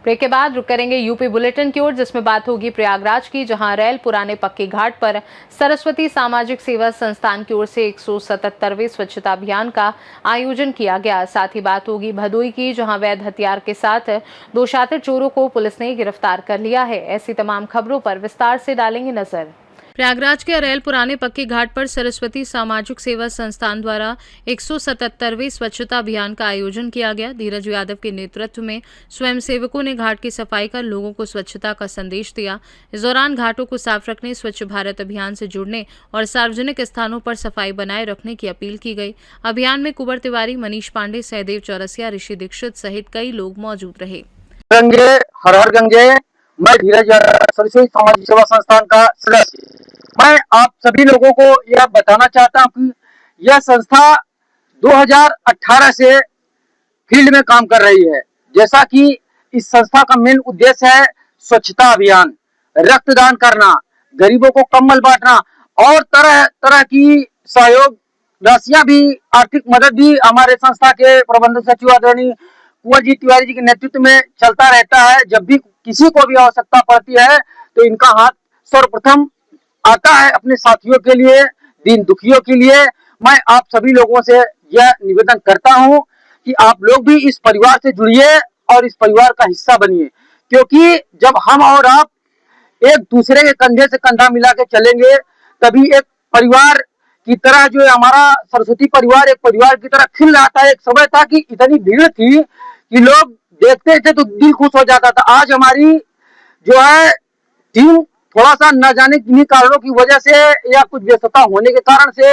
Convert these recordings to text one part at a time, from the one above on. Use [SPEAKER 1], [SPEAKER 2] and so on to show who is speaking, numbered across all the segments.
[SPEAKER 1] Break के बाद रुक करेंगे यूपी बुलेटिन की ओर, जिसमें बात होगी प्रयागराज की, जहां रेल पुराने पक्के घाट पर सरस्वती सामाजिक सेवा संस्थान की ओर से 177वें स्वच्छता अभियान का आयोजन किया गया। साथ ही बात होगी भदोई की, जहां वैध हथियार के साथ 2 शातिर चोरों को पुलिस ने गिरफ्तार कर लिया है। ऐसी तमाम खबरों पर विस्तार से डालेंगे नजर। प्रयागराज के अरेल पुराने पक्के घाट पर सरस्वती सामाजिक सेवा संस्थान द्वारा 177वें स्वच्छता अभियान का आयोजन किया गया। धीरज यादव के नेतृत्व में स्वयंसेवकों ने घाट की सफाई कर लोगों को स्वच्छता का संदेश दिया। इस दौरान घाटों को साफ रखने, स्वच्छ भारत अभियान से जुड़ने और सार्वजनिक स्थानों पर सफाई बनाए रखने की अपील की गई। अभियान में कुंवर तिवारी, मनीष पांडे, सहदेव चौरसिया, ऋषि दीक्षित सहित कई लोग मौजूद रहे।
[SPEAKER 2] गंगे हर हर गंगे। मैं धीरज सरस्वती सामाजिक सेवा संस्थान का सदस्य। मैं आप सभी लोगों को यह बताना चाहता हूं कि यह संस्था 2018 से फील्ड में काम कर रही है। जैसा कि इस संस्था का मेन उद्देश्य है स्वच्छता अभियान, रक्तदान करना, गरीबों को कंबल बांटना और तरह तरह की सहयोग राशियां भी, आर्थिक मदद भी हमारे संस्था के प्रबंधक सचिव आदरणीय कुंवर जी तिवारी जी के नेतृत्व में चलता रहता है। जब भी किसी को भी आवश्यकता पड़ती है तो इनका हाथ सर्वप्रथम आता है अपने साथियों के लिए, दीन दुखियों के लिए। मैं आप सभी लोगों से यह निवेदन करता हूं कि आप लोग भी इस परिवार से जुड़िए और इस परिवार का हिस्सा बनिए, क्योंकि जब हम और आप एक दूसरे के कंधे से कंधा मिला के चलेंगे तभी एक परिवार की तरह, जो है हमारा सरस्वती परिवार, एक परिवार की तरह खिल रहा था। एक समय था कि इतनी भीड़ थी कि लोग देखते थे तो दिल खुश हो जाता था। आज हमारी जो है टीम थोड़ा सा न जाने किन्हीं कारणों की वजह से या कुछ व्यस्तता होने के कारण से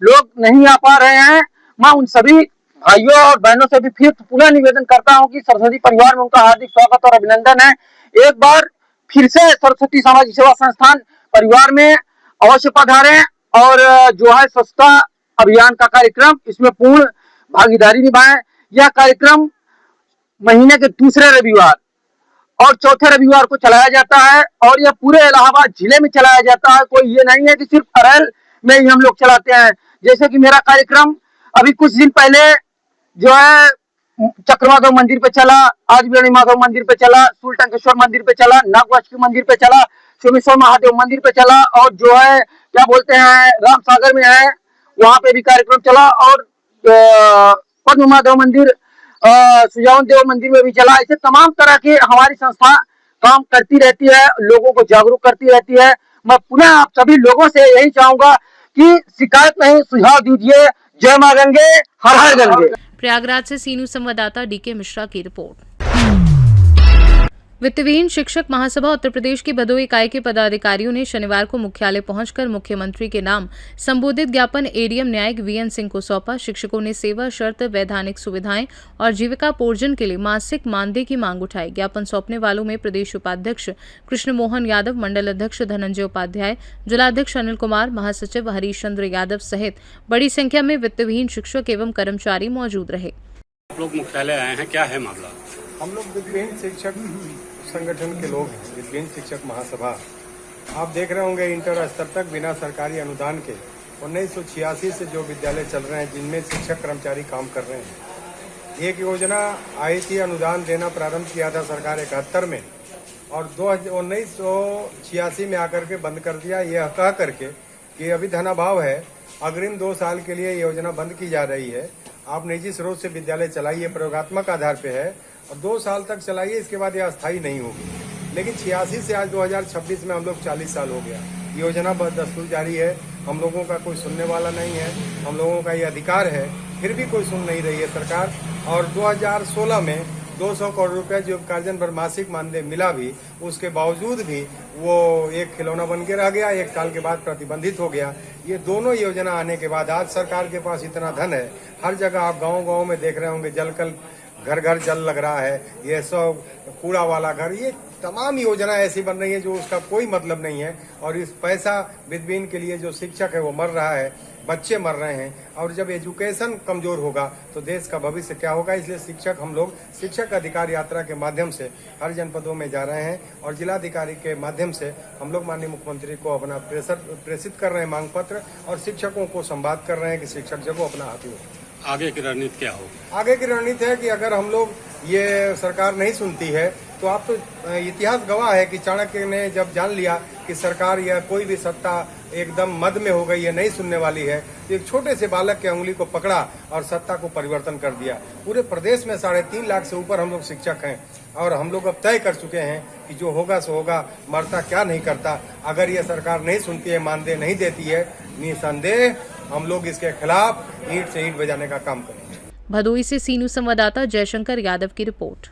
[SPEAKER 2] लोग नहीं आ पा रहे हैं। मैं उन सभी भाइयों और बहनों से भी फिर पुनः निवेदन करता हूं कि सरस्वती परिवार में उनका हार्दिक स्वागत और अभिनंदन है। एक बार फिर से सरस्वती सामाजिक सेवा संस्थान परिवार में अवश्य पधारें और जो है स्वच्छता अभियान का कार्यक्रम, इसमें पूर्ण भागीदारी निभाएं। यह कार्यक्रम महीने के दूसरे रविवार और चौथे रविवार को चलाया जाता है और यह पूरे इलाहाबाद जिले में चलाया जाता है। कोई ये नहीं है कि सिर्फ अरेल में ही हम लोग चलाते हैं। जैसे कि मेरा कार्यक्रम अभी कुछ दिन पहले जो है चक्रमाधव मंदिर पे चला, आज बेणी माधव मंदिर पे चला, सुलटंकेश्वर मंदिर पे चला, नागवासुकी मंदिर पे चला, सोमेश्वर महादेव मंदिर पे चला और जो है क्या बोलते हैं राम सागर में है वहां पे भी कार्यक्रम चला और पद्म माधव मंदिर, सुजावन देव मंदिर में भी चला। ऐसे तमाम तरह की हमारी संस्था काम करती रहती है, लोगों को जागरूक करती रहती है। मैं पुनः आप सभी लोगों से यही चाहूंगा कि शिकायत नहीं, सुझाव दीजिए। जय मां गंगे, हर हर गंगे।
[SPEAKER 1] प्रयागराज से सीनू संवाददाता डीके मिश्रा की रिपोर्ट। वित्तविहीन शिक्षक महासभा उत्तर प्रदेश की भदोई इकाई के पदाधिकारियों ने शनिवार को मुख्यालय पहुंचकर मुख्यमंत्री के नाम संबोधित ज्ञापन एडीएम न्यायिक वीएन सिंह को सौंपा। शिक्षकों ने सेवा शर्त, वैधानिक सुविधाएं और जीविकापोर्जन के लिए मासिक मानदेय की मांग उठाई। ज्ञापन सौंपने वालों में प्रदेश उपाध्यक्ष कृष्ण मोहन यादव, मंडल अध्यक्ष धनंजय उपाध्याय, जिलाध्यक्ष अनिल कुमार, महासचिव हरीश चंद्र यादव सहित बड़ी संख्या में वित्तविहीन शिक्षक एवं कर्मचारी मौजूद रहे।
[SPEAKER 3] आप लोग मुख्यालय आए हैं, क्या है मामला?
[SPEAKER 4] हम लोग वित्तविहीन शिक्षक संगठन के लोग हैं, वित्तविहीन शिक्षक महासभा। आप देख रहे होंगे इंटर स्तर तक बिना सरकारी अनुदान के 1986 से जो विद्यालय चल रहे हैं जिनमें शिक्षक कर्मचारी काम कर रहे हैं। एक योजना आई थी, अनुदान देना प्रारंभ किया था सरकार 71 में और 1986 में आकर के बंद कर दिया, यह कह करके कि अभी धनाभाव है, अग्रिम 2 साल के लिए योजना बंद की जा रही है। आप निजी स्रोत से विद्यालय चलाइए, प्रयोगात्मक आधार पे है और 2 साल तक चलाइए, इसके बाद यह अस्थायी नहीं होगी। लेकिन 86 से आज 2026 में हम लोग 40 साल हो गया, योजना बदस्तूर जारी है। हम लोगों का कोई सुनने वाला नहीं है, हम लोगों का ये अधिकार है, फिर भी कोई सुन नहीं रही है सरकार। और 2016 में 200 करोड़ रुपए जो कार्जन पर मासिक मानदेय मिला भी, उसके बावजूद भी वो एक खिलौना बन के रह गया, 1 साल के बाद प्रतिबंधित हो गया। ये दोनों योजना आने के बाद आज सरकार के पास इतना धन है, हर जगह आप गाँव में देख रहे होंगे जल कल, घर घर जल लग रहा है, ये सब कूड़ा वाला घर, ये तमाम योजना ऐसी बन रही है जो उसका कोई मतलब नहीं है। और इस पैसा बिदबीन के लिए जो शिक्षक है वो मर रहा है, बच्चे मर रहे हैं। और जब एजुकेशन कमजोर होगा तो देश का भविष्य क्या होगा। इसलिए हम लोग शिक्षक अधिकार यात्रा के माध्यम से हर जनपदों में जा रहे हैं और जिलाधिकारी के माध्यम से हम लोग माननीय मुख्यमंत्री को अपना प्रेषित कर रहे हैं मांग पत्र, और शिक्षकों को संवाद कर रहे हैं कि शिक्षक जब वो अपना हाथी हो।
[SPEAKER 3] आगे की रणनीति क्या होगी?
[SPEAKER 4] आगे की रणनीति है कि अगर हम लोग ये सरकार नहीं सुनती है तो आप तो इतिहास गवाह है कि चाणक्य ने जब जान लिया कि सरकार या कोई भी सत्ता एकदम मद में हो गई है, नहीं सुनने वाली है, तो एक छोटे से बालक के उंगली को पकड़ा और सत्ता को परिवर्तन कर दिया। पूरे प्रदेश में 3.5 लाख से ऊपर हम लोग शिक्षक हैं और हम लोग अब तय कर चुके हैं कि जो होगा सो होगा, मरता क्या नहीं करता। अगर ये सरकार नहीं सुनती है, मानदेय नहीं देती है, निसंदेह हम लोग इसके खिलाफ ईंट से ईंट बजाने का काम करेंगे।
[SPEAKER 1] भदोही से सीनू संवाददाता जयशंकर यादव की रिपोर्ट।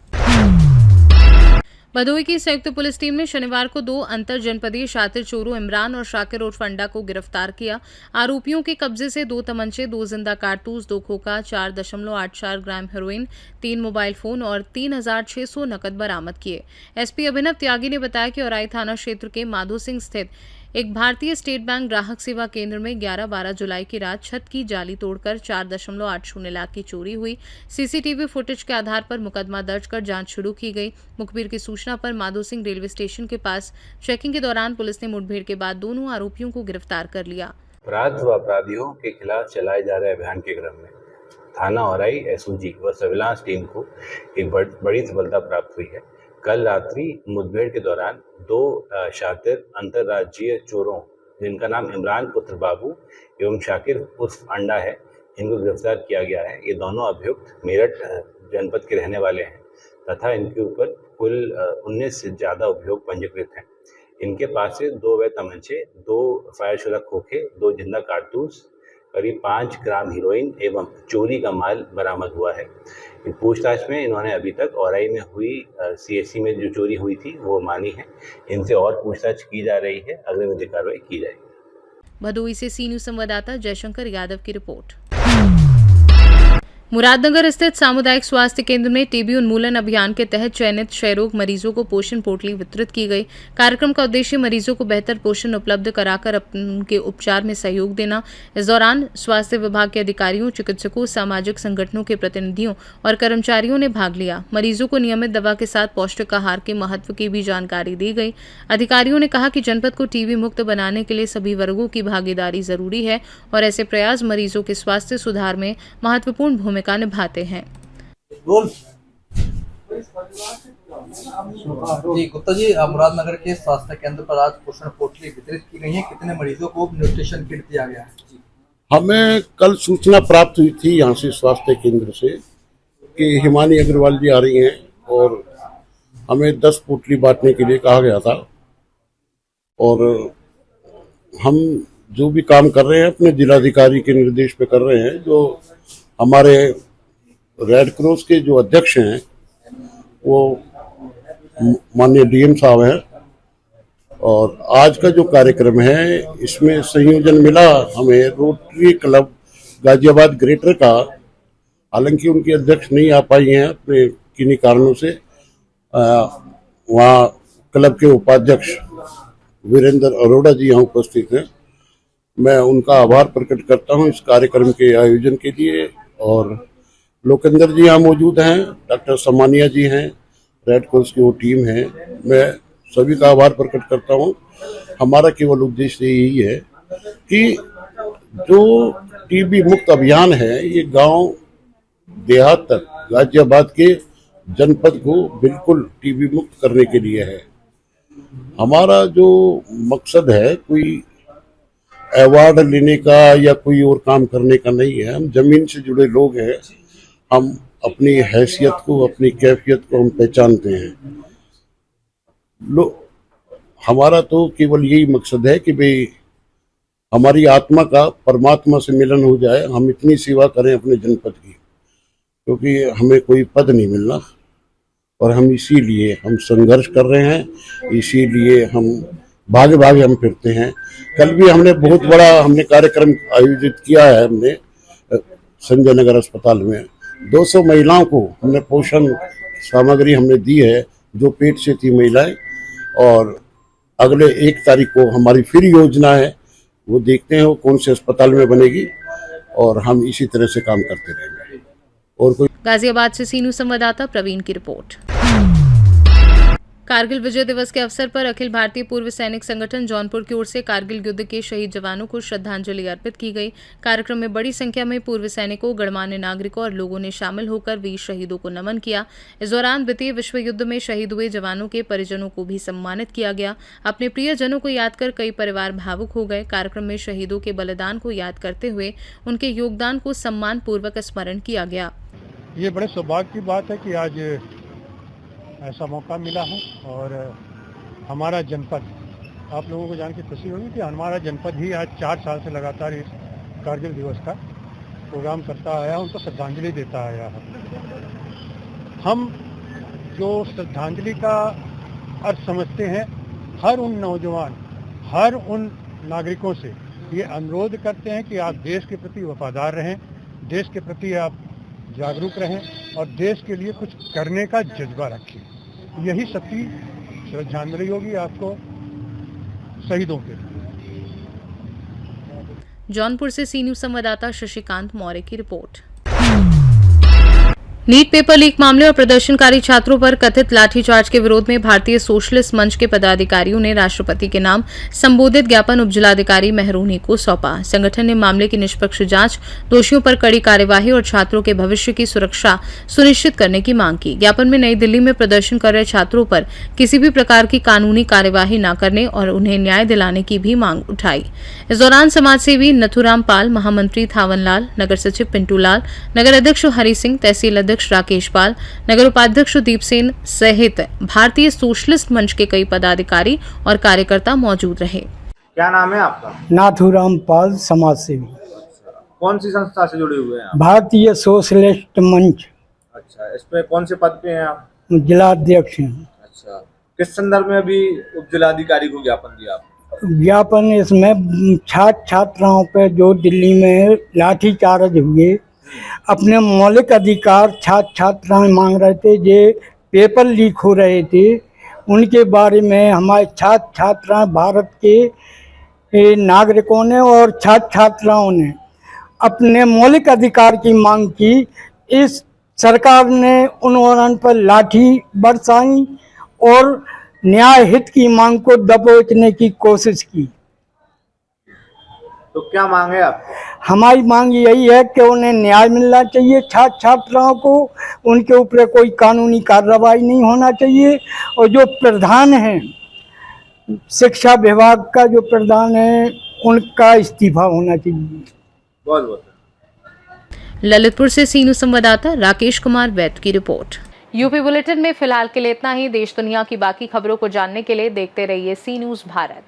[SPEAKER 1] भदोही की संयुक्त पुलिस टीम ने शनिवार को 2 अंतर जनपदीय शातिर चोरों इमरान और शाकिर उर्फ अंडा को गिरफ्तार किया। आरोपियों के कब्जे से 2 तमंचे, 2 जिंदा कारतूस, 2 खोखा, 4.84 ग्राम हेरोइन, 3 मोबाइल फोन और 3,600 नकद बरामद किए। एसपी अभिनव त्यागी ने बताया कि औराई थाना क्षेत्र के माधो सिंह स्थित एक भारतीय स्टेट बैंक ग्राहक सेवा केंद्र में 11-12 जुलाई की रात छत की जाली तोड़कर 4.80 लाख की चोरी हुई। सीसीटीवी फुटेज के आधार पर मुकदमा दर्ज कर जांच शुरू की गई। मुखबिर की सूचना पर माधो सिंह रेलवे स्टेशन के पास चेकिंग के दौरान पुलिस ने मुठभेड़ के बाद दोनों आरोपियों को गिरफ्तार कर लिया।
[SPEAKER 5] अपराध व अपराधियों के खिलाफ चलाए जा रहे अभियान के क्रम में थाना औराई एसओजी व सर्विलांस टीम को एक बड़ी सफलता प्राप्त हुई है। कल रात्रि मुठभेड़ के दौरान 2 शातिर अंतर्राज्यीय चोरों, जिनका नाम इमरान पुत्र बाबू एवं शाकिर उर्फ अंडा है, इनको गिरफ्तार किया गया है। ये दोनों अभियुक्त मेरठ जनपद के रहने वाले हैं तथा इनके ऊपर कुल 19 से ज़्यादा अभियोग पंजीकृत हैं। इनके पास से 2 अवैध तमंचे, 2 फायरशुदा खोखे, 2 जिंदा कारतूस, करीब 5 ग्राम हीरोइन एवं चोरी का माल बरामद हुआ है। पूछताछ में इन्होंने अभी तक औराई में हुई सीएससी में जो चोरी हुई थी वो मानी है। इनसे और पूछताछ की जा रही है, अगली विधिक कार्रवाई की जाएगी।
[SPEAKER 1] भदोही से सीनू संवाददाता जयशंकर यादव की रिपोर्ट। मुरादनगर स्थित सामुदायिक स्वास्थ्य केंद्र में टीबी उन्मूलन अभियान के तहत चयनित क्षयरोग मरीजों को पोषण पोटली वितरित की गई। कार्यक्रम का उद्देश्य मरीजों को बेहतर पोषण उपलब्ध कराकर उनके उपचार में सहयोग देना। इस दौरान स्वास्थ्य विभाग के अधिकारियों, चिकित्सकों, सामाजिक संगठनों के प्रतिनिधियों और कर्मचारियों ने भाग लिया। मरीजों को नियमित दवा के साथ पौष्टिक आहार के महत्व की भी जानकारी दी गई। अधिकारियों ने कहा कि जनपद को टीबी मुक्त बनाने के लिए सभी वर्गों की भागीदारी जरूरी है और ऐसे प्रयास मरीजों के स्वास्थ्य सुधार में महत्वपूर्ण भूमिका निभाते हैं।
[SPEAKER 6] जी गुप्ता जी, मुरादनगर के स्वास्थ्य केंद्र पर आज पोषण पोटली वितरित की गई है। कितने मरीजों को न्यूट्रिशन किट दिया गया है?
[SPEAKER 7] हमें कल सूचना प्राप्त हुई थी यहाँ से स्वास्थ्य केंद्र से कि हिमानी अग्रवाल जी आ रही हैं और हमें 10 पोटली बांटने के लिए कहा गया था। और हम जो भी काम कर रहे हैं अपने जिलाधिकारी के निर्देश पे कर रहे हैं। जो हमारे रेड क्रॉस के जो अध्यक्ष हैं वो माननीय डीएम साहब हैं और आज का जो कार्यक्रम है इसमें संयोजन मिला हमें रोटरी क्लब गाजियाबाद ग्रेटर का। हालांकि उनके अध्यक्ष नहीं आ पाई हैं अपने किन्हीं कारणों से। वहाँ क्लब के उपाध्यक्ष वीरेंद्र अरोड़ा जी यहाँ उपस्थित हैं। मैं उनका आभार प्रकट करता हूँ इस कार्यक्रम के आयोजन के लिए। और लोकेंद्र जी यहाँ मौजूद हैं, डॉक्टर समानिया जी हैं, रेड क्रॉस की वो टीम है। मैं सभी का आभार प्रकट करता हूँ। हमारा केवल उद्देश्य यही है कि जो टीबी मुक्त अभियान है ये गांव देहात तक गाजियाबाद के जनपद को बिल्कुल टीबी मुक्त करने के लिए है। हमारा जो मकसद है कोई अवार्ड लेने का या कोई और काम करने का नहीं है। हम जमीन से जुड़े लोग हैं। हम अपनी हैसियत को, अपनी कैफियत को हम पहचानते हैं। हमारा तो केवल यही मकसद है कि भाई हमारी आत्मा का परमात्मा से मिलन हो जाए। हम इतनी सेवा करें अपने जनपद की, क्योंकि हमें कोई पद नहीं मिलना और हम इसीलिए हम संघर्ष कर रहे हैं। इसीलिए हम भागे भागे हम फिरते हैं। कल भी हमने बहुत बड़ा कार्यक्रम आयोजित किया है। हमने संजय नगर अस्पताल में 200 महिलाओं को हमने पोषण सामग्री हमने दी है जो पेट से थी महिलाएं। और अगले 1 तारीख को हमारी फिर योजना है, वो देखते हैं वो कौन से अस्पताल में बनेगी और हम इसी तरह से काम करते रहेंगे। और कोई
[SPEAKER 1] गाजियाबाद से सीनू संवाददाता प्रवीण की रिपोर्ट। कारगिल विजय दिवस के अवसर पर अखिल भारतीय पूर्व सैनिक संगठन जौनपुर की ओर से कारगिल युद्ध के शहीद जवानों को श्रद्धांजलि अर्पित की गई। कार्यक्रम में बड़ी संख्या में पूर्व सैनिकों, गणमान्य नागरिकों और लोगों ने शामिल होकर वीर शहीदों को नमन किया। इस दौरान द्वितीय विश्व युद्ध में शहीद हुए जवानों के परिजनों को भी सम्मानित किया गया। अपने प्रियजनों को याद कर कई परिवार भावुक हो गए। कार्यक्रम में शहीदों के बलिदान को याद करते हुए उनके योगदान को सम्मान पूर्वक स्मरण किया गया।
[SPEAKER 8] ये बड़े सौभाग्य की बात है कि आज ऐसा मौका मिला है और हमारा जनपद, आप लोगों को जान के खुशी होगी कि हमारा जनपद ही आज 4 साल से लगातार इस कारगिल दिवस का प्रोग्राम करता आया, उनको श्रद्धांजलि देता आया है। हम जो श्रद्धांजलि का अर्थ समझते हैं, हर उन नौजवान, हर उन नागरिकों से ये अनुरोध करते हैं कि आप देश के प्रति वफादार रहें, देश के प्रति आप जागरूक रहें और देश के लिए कुछ करने का जज्बा रखें। यही सच्ची श्रद्धांजलि होगी आपको शहीदों के।
[SPEAKER 1] जौनपुर से सी न्यूज संवाददाता शशिकांत मौर्य की रिपोर्ट। नीट पेपर लीक मामले और प्रदर्शनकारी छात्रों पर कथित लाठीचार्ज के विरोध में भारतीय सोशलिस्ट मंच के पदाधिकारियों ने राष्ट्रपति के नाम संबोधित ज्ञापन उपजिलाधिकारी मेहरूनी को सौंपा। संगठन ने मामले की निष्पक्ष जांच, दोषियों पर कड़ी कार्यवाही और छात्रों के भविष्य की सुरक्षा सुनिश्चित करने की मांग की। ज्ञापन में नई दिल्ली में प्रदर्शन कर रहे छात्रों पर किसी भी प्रकार की कानूनी कार्यवाही न करने और उन्हें न्याय दिलाने की भी मांग उठाई। इस दौरान समाजसेवी नथुराम पाल, महामंत्री थावन लाल, नगर सचिव पिंटू लाल, नगर अध्यक्ष हरि सिंह, तहसील अध्यक्ष राकेश पाल, नगर उपाध्यक्ष दीप सेन सहित भारतीय सोशलिस्ट मंच के कई पदाधिकारी और कार्यकर्ता मौजूद रहे।
[SPEAKER 9] क्या नाम है आपका?
[SPEAKER 10] नाथुराम पाल, समाज सेवी।
[SPEAKER 9] कौन सी संस्था से जुड़े हुए हैं आप?
[SPEAKER 10] भारतीय सोशलिस्ट मंच।
[SPEAKER 9] अच्छा, इसमें कौन से पद पे हैं आप?
[SPEAKER 10] जिलाध्यक्ष हैं।
[SPEAKER 9] अच्छा, किस संदर्भ में अभी उप जिलाधिकारी को ज्ञापन दिया आप?
[SPEAKER 10] ज्ञापन इसमें छात्र छात्राओं पे जो दिल्ली में लाठीचार्ज हुए, अपने मौलिक अधिकार छात्र छात्राएं मांग रहे थे, जे पेपर लीक हो रहे थे, उनके बारे में हमारे छात्र छात्राएं, भारत के नागरिकों ने और छात्र छात्राओं ने अपने मौलिक अधिकार की मांग की। इस सरकार ने उन पर लाठी बरसाई और न्याय हित की मांग को दबोचने की कोशिश की।
[SPEAKER 9] तो क्या मांग है आपकी? हमारी
[SPEAKER 10] मांग यही है कि उन्हें न्याय मिलना चाहिए, छात्र छात्राओं को, उनके ऊपर कोई कानूनी कार्रवाई नहीं होना चाहिए और जो प्रधान हैं, शिक्षा विभाग का जो प्रधान है, उनका इस्तीफा होना चाहिए।
[SPEAKER 9] बहुत बहुत।
[SPEAKER 1] ललितपुर से सी न्यूज संवाददाता राकेश कुमार वैद की रिपोर्ट। यूपी बुलेटिन में फिलहाल के लिए इतना ही। देश दुनिया की बाकी खबरों को जानने के लिए देखते रहिए सी न्यूज भारत।